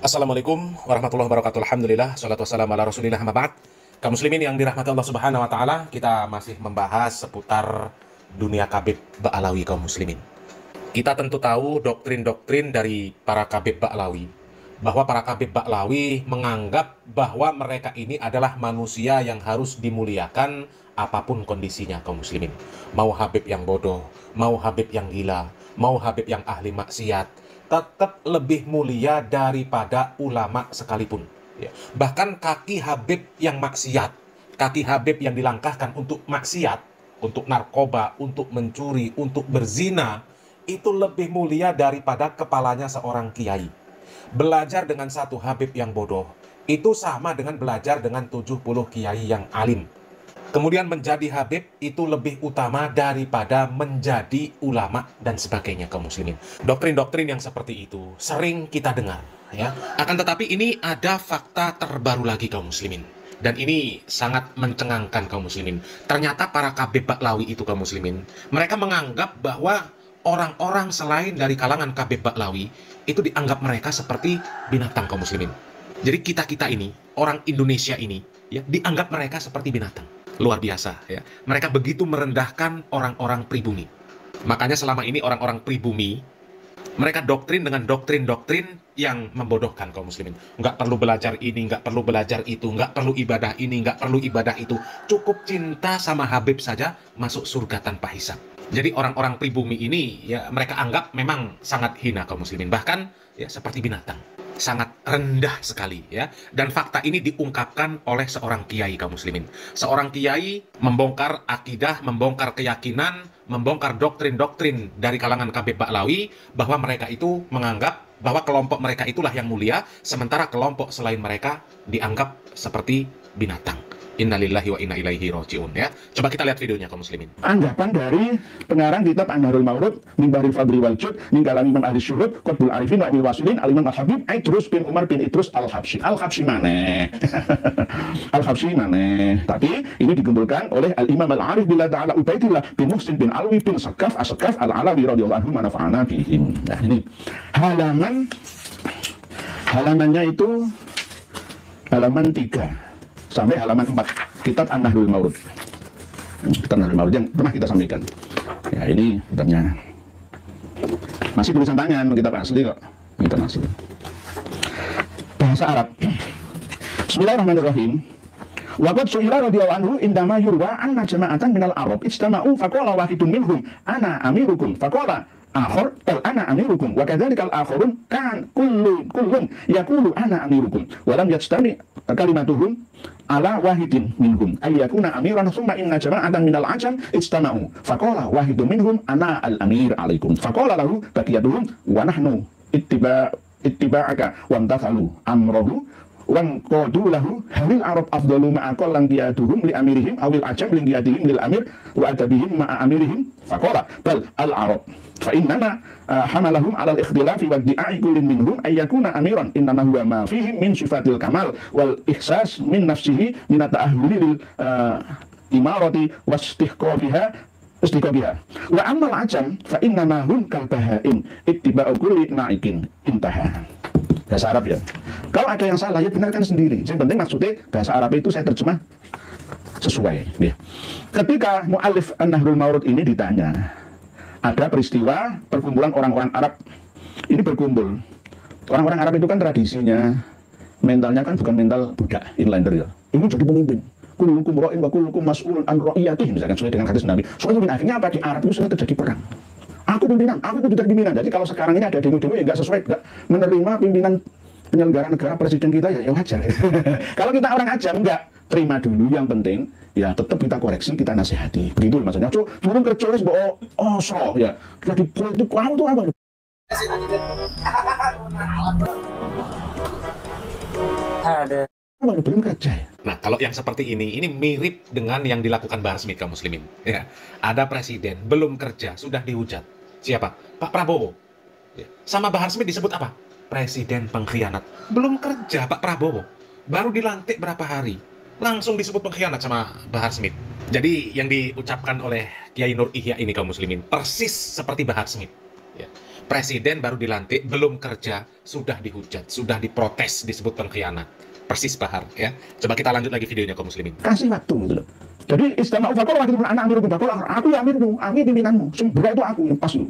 Assalamualaikum warahmatullahi wabarakatuh. Alhamdulillah, salatu wassalamu ala rasulillah, amma ba'd. Kaum muslimin yang dirahmati Allah subhanahu wa ta'ala, kita masih membahas seputar dunia Khabib Ba'alawi kaum muslimin. Kita tentu tahu doktrin-doktrin dari para Khabib Ba'alawi, bahwa para Khabib Ba'alawi menganggap bahwa mereka ini adalah manusia yang harus dimuliakan apapun kondisinya kaum muslimin. Mau Habib yang bodoh, mau Habib yang gila, mau Habib yang ahli maksiat, tetap lebih mulia daripada ulama sekalipun. Ya. Bahkan kaki Habib yang maksiat, kaki Habib yang dilangkahkan untuk maksiat, untuk narkoba, untuk mencuri, untuk berzina, itu lebih mulia daripada kepalanya seorang kiai. Belajar dengan satu Habib yang bodoh, itu sama dengan belajar dengan 70 kiai yang alim. Kemudian menjadi Habib itu lebih utama daripada menjadi ulama dan sebagainya kaum muslimin. Doktrin-doktrin yang seperti itu sering kita dengar, ya. Akan tetapi ini ada fakta terbaru lagi kaum muslimin. Dan ini sangat mencengangkan kaum muslimin. Ternyata para Khabib Ba'alawi itu kaum muslimin, mereka menganggap bahwa orang-orang selain dari kalangan Khabib Ba'alawi itu dianggap mereka seperti binatang kaum muslimin. Jadi kita-kita ini, orang Indonesia ini, ya, dianggap mereka seperti binatang. Luar biasa, ya. Mereka begitu merendahkan orang-orang pribumi. Makanya selama ini orang-orang pribumi, mereka doktrin dengan doktrin-doktrin yang membodohkan kaum muslimin. Nggak perlu belajar ini, nggak perlu belajar itu, nggak perlu ibadah ini, nggak perlu ibadah itu. Cukup cinta sama Habib saja masuk surga tanpa hisab. Jadi orang-orang pribumi ini, ya, mereka anggap memang sangat hina kaum muslimin. Bahkan ya seperti binatang. Sangat rendah sekali, ya. Dan fakta ini diungkapkan oleh seorang kiai kaum muslimin. Seorang kiai membongkar akidah, membongkar keyakinan, membongkar doktrin-doktrin dari kalangan Khabib Ba'alawi, bahwa mereka itu menganggap bahwa kelompok mereka itulah yang mulia, sementara kelompok selain mereka dianggap seperti binatang. Innalillahi wa inna ilaihi raji'un, ya. Coba kita lihat videonya kaum muslimin. Anggapan dari pengarang kitab An-Nahrul Mawrud min Bahril Fadli wal Jud min kalami Imam Ahli Syuhud Qutbul Arifin wa Ilmil Wasilin Al-Imam Al-Habib Idrus bin Umar bin Idrus Al-Habsyi. Al-Habsyi maneh. Al-Habsyi maneh. Tapi ini dikumpulkan oleh Al-Imam Al-Arif billah ta'ala Ubaidillah bin Muhsin bin Alwi bin Sakaf As-Sakaf Al-Alawi radhiyallahu anhu manafa'ana bihim. Nah, ini halamannya itu halaman 3 sampai halaman 4 kitab An-Nahrul Mawrud. Kitab An-Nahrul Mawrud yang pernah kita sampaikan. Ya, ini kitabnya. Masih tulisan tangan, kitab asli kok. Kitab asli. Bahasa Arab. Bismillahirrahmanirrahim. Wa qad su'ila radhiyallahu anhu indama yurwa anna jama'atan minal Arab ijtama'u faqala wahidun minhum ana amirukum faqala akhar bal ana amirukum wa kadzalika al-akharun kan kullun yaqulu ana amirukum wa lam yajtami kalimatuhum ala wahidin minhum ayyakuna amiran thumma inna jama'atan minal ajam ijtama'u faqala wahidun minhum ana al-amir alaikum faqala lahu baqiyatuhum wa nahnu ittiba'aka wa amtathalu amrahu wan qadu lahu halil arab afdalu ma aqallan qiyaduhum li amirihim awil ajam li qiyadihim lil amir wa adabihim ma amirihim faqala bal al arab fa innama hamalahum ala al ikhtilafi wa di'ai kullin minhum ay yakuna amiran innama huwa ma fihi min sifatil kamal wal ihsas min nafsihi min ta'ahhuli lil imarati wastihqafiha wa amal ajam fa innama hum kal bahaim ittiba'u kulli na'ikin. Intaha. Bahasa Arab, ya. Kalau ada yang salah, ya benarkan sendiri. Yang penting maksudnya bahasa Arab itu saya terjemah sesuai, ya. Ketika mu'alif An-Nahrul Mawrud ini ditanya, ada peristiwa perkumpulan orang-orang Arab ini berkumpul. Orang-orang Arab itu kan tradisinya, mentalnya kan bukan mental budak inlander, ya. Ini jadi pemimpin. Kullukum ra'in wa kullukum mas'ulun an ra'iyatihi, misalkan sesuai dengan hadis Nabi. Soalnya akhirnya apa, di Arab itu sering terjadi perang. Aku pimpinan, aku tidak pimpinan. Jadi kalau sekarang ini ada demo-demo yang nggak sesuai, nggak menerima pimpinan penyelenggara negara presiden kita, ya wajar. Kalau kita orang ajam, nggak terima dulu. Yang penting ya tetap kita koreksi, kita nasihati. Begitu maksudnya. Turun kerja wis mbok so ya. Jadi politik kamu tuh apa? Ada. Belum kerja. Nah, kalau yang seperti ini mirip dengan yang dilakukan Bahar Smith kaum muslimin. Ya, ada presiden belum kerja sudah dihujat. Siapa? Pak Prabowo. Ya. Sama Bahar Smith disebut apa? Presiden pengkhianat. Belum kerja Pak Prabowo. Baru dilantik berapa hari. Langsung disebut pengkhianat sama Bahar Smith. Jadi yang diucapkan oleh Kiai Nur Ihya ini kaum muslimin persis seperti Bahar Smith. Ya. Presiden baru dilantik, belum kerja, sudah dihujat, sudah diprotes, disebut pengkhianat. Persis Bahar, ya. Coba kita lanjut lagi videonya kaum muslimin. Kasih waktu gitu loh. Jadi istama'u faqala waktu anak amirukum faqala aku ya amirmu, aku pimpinanmu. Semua itu aku yang pas itu.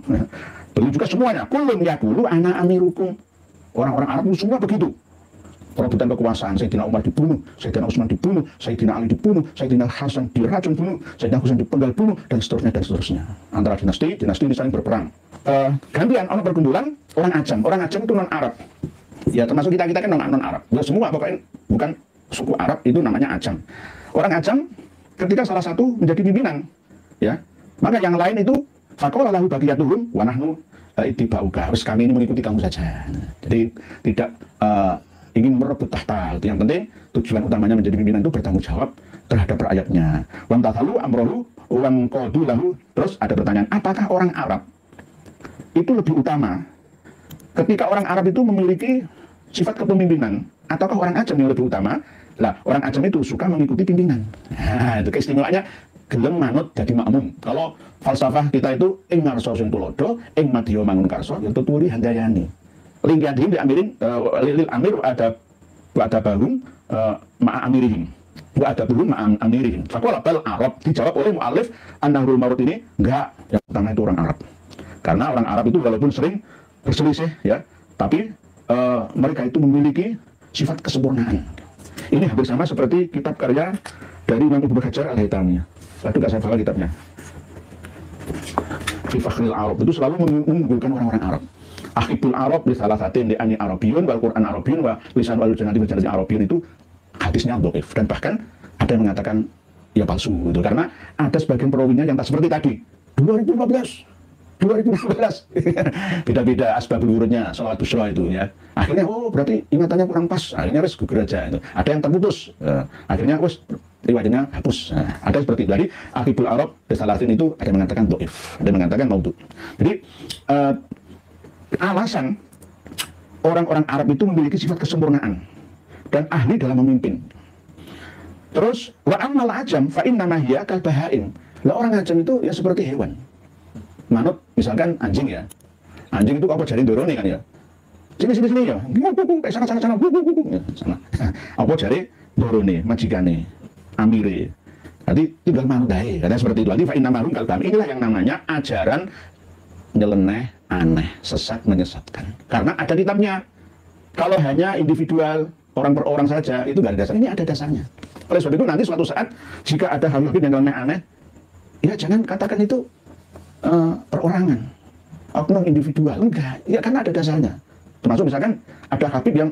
Begitu juga semuanya. Kullun yaqulu ana amirukum. Orang-orang Arab semua begitu. Perebutan kekuasaan, Sayyidina Umar dibunuh, Sayyidina Utsman dibunuh, Sayyidina Ali dibunuh, Sayyidina Hasan diracun bunuh, Sayyidina Husain dipenggal bunuh, dan seterusnya. Antara dinasti ini saling berperang. Gantian orang pergumulan orang Ajam itu non Arab. Ya termasuk kita kan non Arab. Ya semua pokoknya bukan suku Arab itu namanya Ajam. Orang Ajam ketika salah satu menjadi pimpinan, ya maka yang lain itu faqala lahu baqiyatuhum wa nahnu ittiba'uka. Harus kami ini mengikuti kamu saja. Jadi tidak ingin merebut tahta. Yang penting tujuan utamanya menjadi pimpinan itu bertanggung jawab terhadap rakyatnya. Wan tathalu amrohu wan qadu lahu. Terus ada pertanyaan, apakah orang Arab itu lebih utama ketika orang Arab itu memiliki sifat kepemimpinan ataukah orang Ajam yang lebih utama? Lah, orang Ajam itu suka mengikuti pimpinan. Nah, itu keistimewaannya gelem manut jadi makmum. Kalau falsafah kita itu ing ngarsa sing tulodo, ing madya mangun karsa, ya tuturi handayani. Lingkiadihim diamirin lil amir ada bahum ma'a amirihim. Wa ada bahum ma'a amirihim. Faqala bal Arab, dijawab oleh mu'alif An-Nahrul Marut ini, enggak, yang pertama itu orang Arab. Karena orang Arab itu walaupun sering berselisih ya, tapi mereka itu memiliki sifat kesempurnaan. Ini hampir sama seperti kitab karya dari Imam Ibnu Hajar Al-Haytami. Itu nggak saya bawa kitabnya. Fi Fakhril Arab itu selalu mengunggulkan orang-orang Arab. Akhibul Arab di salah satu di ani Arabiyun wal Quran Arabiyun wa lisan wal janati wal janati Arabiyun itu hadisnya dhaif dan bahkan ada yang mengatakan ya palsu gitu karena ada sebagian perawinya yang tak seperti tadi 2015 beda-beda asbabul wurudnya salawat busra itu ya. Akhirnya oh berarti ingatannya kurang pas, akhirnya wes gugur aja itu. Ada yang terputus, akhirnya wes riwayatnya hapus. Ada seperti itu. Jadi Akhibul Arab Risalatin itu ada yang mengatakan dhaif, ada yang mengatakan maudhu. Jadi alasan orang-orang Arab itu memiliki sifat kesempurnaan dan ahli dalam memimpin. Terus wa ammal ajam fa innama hiya kal bahaim. Lah orang Ajam itu ya seperti hewan. Manut misalkan anjing ya. Anjing itu apa jari dorone kan ya. Sini ya. Sana ya, sana. Apa jari dorone majikane, amire. Nanti tinggal manut ae. Karena seperti itu. Nanti fa innama hum kal bahaim. Inilah yang namanya ajaran nyeleneh, aneh, sesat, menyesatkan. Karena ada kitabnya. Kalau hanya individual, orang per orang saja, itu nggak ada dasar. Ini ada dasarnya. Oleh sebab itu nanti suatu saat, jika ada hal yang nyeleneh, aneh, ya jangan katakan itu perorangan, oknum individual. Enggak, ya karena ada dasarnya. Termasuk misalkan ada habib yang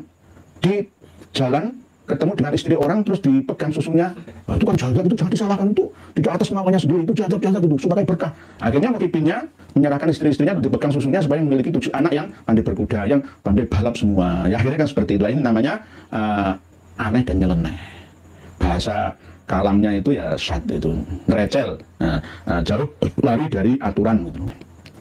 di jalan ketemu dengan istri orang terus dipegang susunya, itu kan jahat, itu jangan disalahkan, itu di atas namanya sendiri, itu jahat itu supaya berkah. Akhirnya habibnya menyerahkan istri-istrinya dipegang susunya supaya memiliki 7 anak yang pandai berkuda, yang pandai balap semua. Ya akhirnya kan seperti itu. Ini namanya aneh dan nyeleneh. Bahasa kalamnya itu ya syad itu, nerecel, jauh lari dari aturan gitu.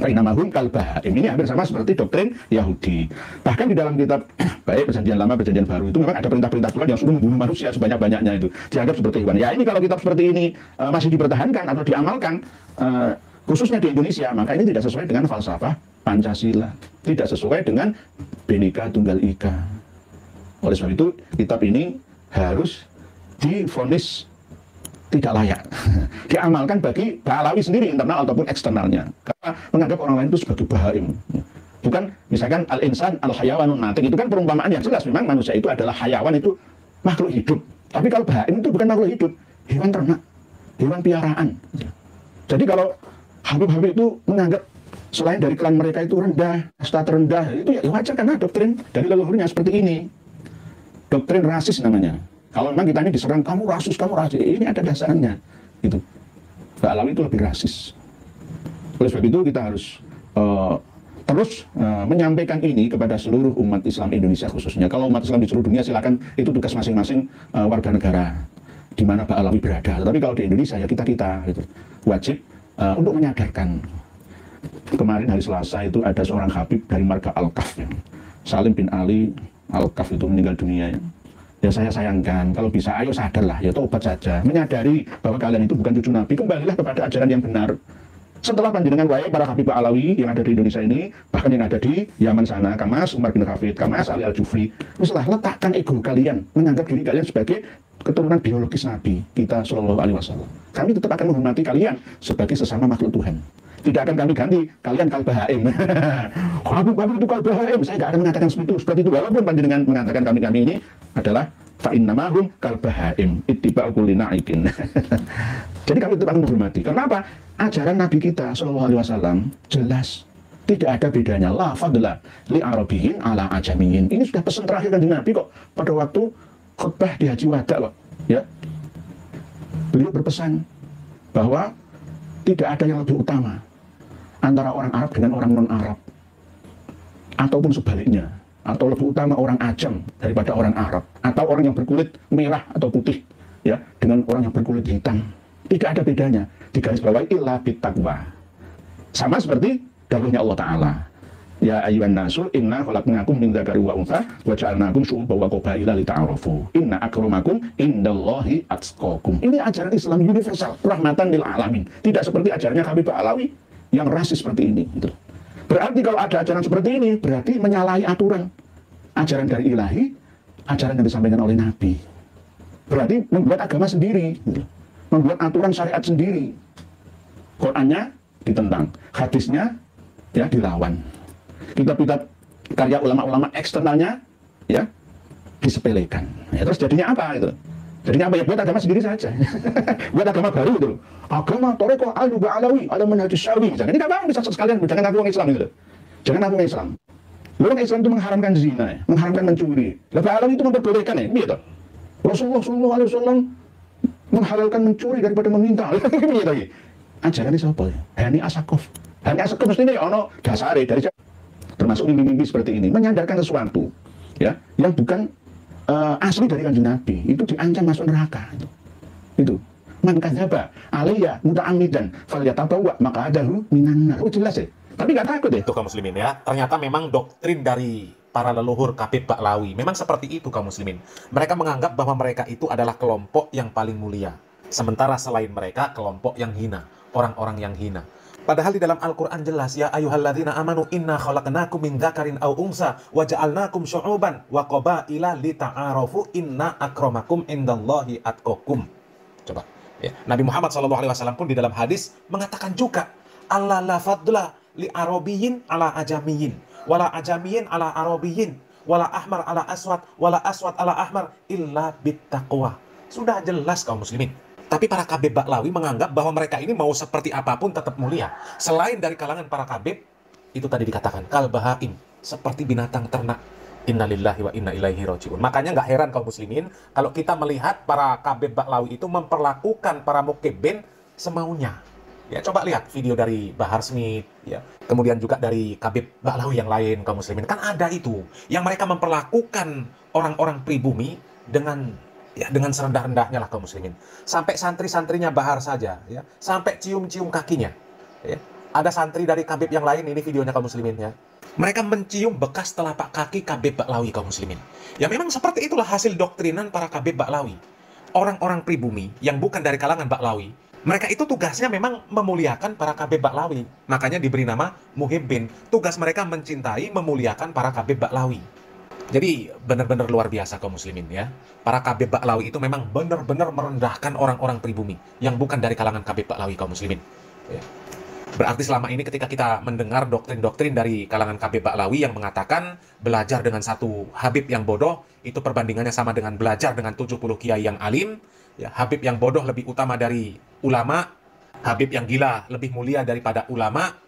Namahum kal bahaim. Ini hampir sama seperti doktrin Yahudi. Bahkan di dalam kitab baik perjanjian lama, perjanjian baru itu memang ada perintah-perintah Tuhan yang suruh membunuh manusia sebanyak-banyaknya itu. Dianggap seperti hewan. Ya ini kalau kitab seperti ini masih dipertahankan atau diamalkan khususnya di Indonesia, maka ini tidak sesuai dengan falsafah Pancasila, tidak sesuai dengan Bhinneka Tunggal Ika. Oleh sebab itu kitab ini harus divonis tidak layak diamalkan bagi Ba'alawi sendiri, internal ataupun eksternalnya, karena menganggap orang lain itu sebagai bahaim. Bukan misalkan al-insan al-hayawanun natik, itu kan perumpamaan yang jelas, memang manusia itu adalah hayawan, itu makhluk hidup. Tapi kalau bahaim itu bukan makhluk hidup, hewan ternak, hewan piaraan. Jadi kalau habib-habib itu menganggap selain dari klan mereka itu rendah, kasta terendah, itu ya wajar karena doktrin dari leluhurnya seperti ini. Doktrin rasis namanya. Kalau memang kita ini diserang, kamu rasis, ini ada dasarnya. Gitu. Ba'alawi itu lebih rasis. Oleh sebab itu kita harus terus menyampaikan ini kepada seluruh umat Islam Indonesia khususnya. Kalau umat Islam di seluruh dunia silakan, itu tugas masing-masing warga negara di mana Ba'alawi berada. Tapi kalau di Indonesia ya kita gitu, wajib untuk menyadarkan. Kemarin hari Selasa itu ada seorang habib dari marga Al-Kaf, ya. Salim bin Ali Al-Kaf itu meninggal dunia. Ya saya sayangkan, kalau bisa ayo sadarlah, ya tobat saja, menyadari bahwa kalian itu bukan cucu Nabi, kembalilah kepada ajaran yang benar. Setelah panjenengan wae para Habib Alawi yang ada di Indonesia ini, bahkan yang ada di Yaman sana, Kamas Umar bin Hafid, Kamas Ali Al-Jufri, setelah letakkan ego kalian, menganggap diri kalian sebagai keturunan biologis Nabi kita Shallallahu Alaihi Wasallam. Kami tetap akan menghormati kalian sebagai sesama makhluk Tuhan. Tidak akan kami ganti kalian kalbahaim. Habib itu kalbahaim. Saya tidak akan mengatakan seperti itu. Walaupun panjenengan mengatakan kami ini adalah fa'innamahum kalbahaim ittiba'u kulli na'ikin. Jadi kami tetap akan menghormati. Kenapa? Ajaran Nabi kita Shallallahu Alaihi Wasallam jelas, tidak ada bedanya. La fadla li arabiyin ala ajamiyin. Ini sudah pesan terakhir dari Nabi kok pada waktu khutbah di Haji Wada kok. Ya, beliau berpesan bahwa tidak ada yang lebih utama antara orang Arab dengan orang non-Arab, ataupun sebaliknya, atau lebih utama orang Ajam daripada orang Arab, atau orang yang berkulit merah atau putih ya dengan orang yang berkulit hitam. Tidak ada bedanya, digarisbawahi illa bittaqwa. Sama seperti dawuhnya Allah Ta'ala, ya ayyuhan nasu inna khalaqnakum min dzakari wa untha wa ja'alnakum syu'uban wa qabaila lita'arafu inna akramakum indallahi atqakum. Ini ajaran Islam universal, rahmatan lil alamin. Tidak seperti ajarannya Habib Alawi yang rasis seperti ini gitu. Berarti kalau ada ajaran seperti ini berarti menyalahi aturan ajaran dari ilahi, ajaran yang disampaikan oleh Nabi. Berarti membuat agama sendiri gitu. Membuat aturan syariat sendiri. Qurannya ditentang, hadisnya ya dilawan. Kitab-kitab karya ulama-ulama eksternalnya ya disepelekan. Ya, terus jadinya apa itu? Jadinya apa? Ya buat agama sendiri saja. Buat agama baru itu. Agama Thariqah Al-Ba'alawi ala manhaj Syafi'i. Jangan ini kapan bisa sekalian jangan ngaku orang Islam itu. Jangan ngaku orang Islam. Orang Islam itu mengharamkan zina, ya, mengharamkan mencuri. Lah Ba'alawi itu memperbolehkan ya. Gitu. Rasulullah sallallahu alaihi wasallam menghalalkan mencuri daripada meminta. Gitu lagi. Ajaran ini siapa ya? Hani Asakov. Hani Asakov mesti ini ono dasare dari termasuk mimpi-mimpi seperti ini, menyandarkan sesuatu ya yang bukan asli dari kanjeng Nabi, itu diancam masuk neraka. Itu man kadzaba alayya muta'ammidan falyatabawwa maq'adahu minan nar. Oh jelas ya, tapi nggak takut ya. Itu kaum muslimin ya, ternyata memang doktrin dari para leluhur Habib Ba'lawi memang seperti itu kaum muslimin. Mereka menganggap bahwa mereka itu adalah kelompok yang paling mulia, sementara selain mereka kelompok yang hina, orang-orang yang hina. Padahal di dalam Al-Quran jelas, ya ayyuhalladzina amanu inna khalaqnakum min dzakarin aw unsa wa ja'alnakum syu'uban wa qabaila lita'arafu inna akramakum indallahi atqakum. Coba ya. Nabi Muhammad SAW pun di dalam hadis mengatakan juga, Allah la fadla li arabiyyin ala ajamiyyin wala ajamiyyin ala arabiyyin wala ahmar ala aswad wala aswad ala ahmar illa bittaqwa. Sudah jelas kaum muslimin. Tapi para Habib Ba'lawi menganggap bahwa mereka ini mau seperti apapun tetap mulia. Selain dari kalangan para Habib, itu tadi dikatakan, kalbahaim, seperti binatang ternak. Innalillahi wa inna ilaihi raji'un. Makanya nggak heran kaum muslimin, kalau kita melihat para Habib Ba'lawi itu memperlakukan para mukibbin semaunya. Ya, coba lihat video dari Bahar Smith, ya. Kemudian juga dari Habib Ba'lawi yang lain kaum muslimin. Kan ada itu, yang mereka memperlakukan orang-orang pribumi dengan serendah-rendahnya lah kaum muslimin. Sampai santri-santrinya Bahar saja ya, sampai cium-cium kakinya ya. Ada santri dari Habib yang lain, ini videonya kaum muslimin ya. Mereka mencium bekas telapak kaki Habib Ba'lawi kaum muslimin. Ya memang seperti itulah hasil doktrinan para Habib Ba'lawi. Orang-orang pribumi yang bukan dari kalangan Ba'lawi, mereka itu tugasnya memang memuliakan para Habib Ba'lawi. Makanya diberi nama muhibbin. Tugas mereka mencintai, memuliakan para Habib Ba'lawi. Jadi benar-benar luar biasa kaum muslimin ya. Para Habib Ba'lawi itu memang benar-benar merendahkan orang-orang pribumi yang bukan dari kalangan Habib Ba'lawi kaum muslimin. Ya. Berarti selama ini ketika kita mendengar doktrin-doktrin dari kalangan Habib Ba'lawi yang mengatakan belajar dengan satu Habib yang bodoh, itu perbandingannya sama dengan belajar dengan 70 kiai yang alim. Ya, Habib yang bodoh lebih utama dari ulama, Habib yang gila lebih mulia daripada ulama.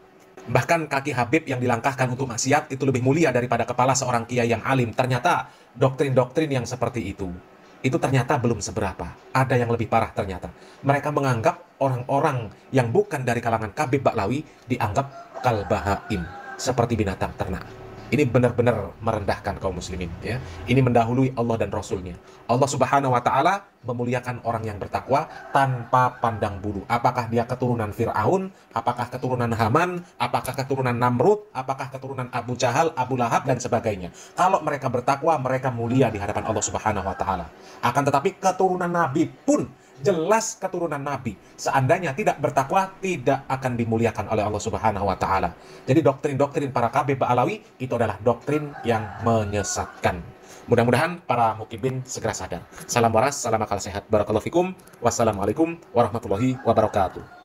Bahkan kaki Habib yang dilangkahkan untuk maksiat itu lebih mulia daripada kepala seorang kiai yang alim. Ternyata doktrin-doktrin yang seperti itu ternyata belum seberapa. Ada yang lebih parah ternyata. Mereka menganggap orang-orang yang bukan dari kalangan Habib Ba'lawi dianggap kalbahaim, seperti binatang ternak. Ini benar-benar merendahkan kaum muslimin ya. Ini mendahului Allah dan Rasulnya. Allah Subhanahu wa Ta'ala memuliakan orang yang bertakwa tanpa pandang bulu. Apakah dia keturunan Fir'aun, apakah keturunan Haman, apakah keturunan Namrud, apakah keturunan Abu Jahal, Abu Lahab dan sebagainya. Kalau mereka bertakwa, mereka mulia di hadapan Allah Subhanahu wa Ta'ala. Akan tetapi keturunan Nabi pun jelas keturunan Nabi. Seandainya tidak bertakwa, tidak akan dimuliakan oleh Allah Subhanahu wa Ta'ala. Jadi doktrin-doktrin para Habib Ba'alawi itu adalah doktrin yang menyesatkan. Mudah-mudahan para mukibin segera sadar. Salam waras, salam akal sehat. Barakallahu fikum. Wassalamualaikum warahmatullahi wabarakatuh.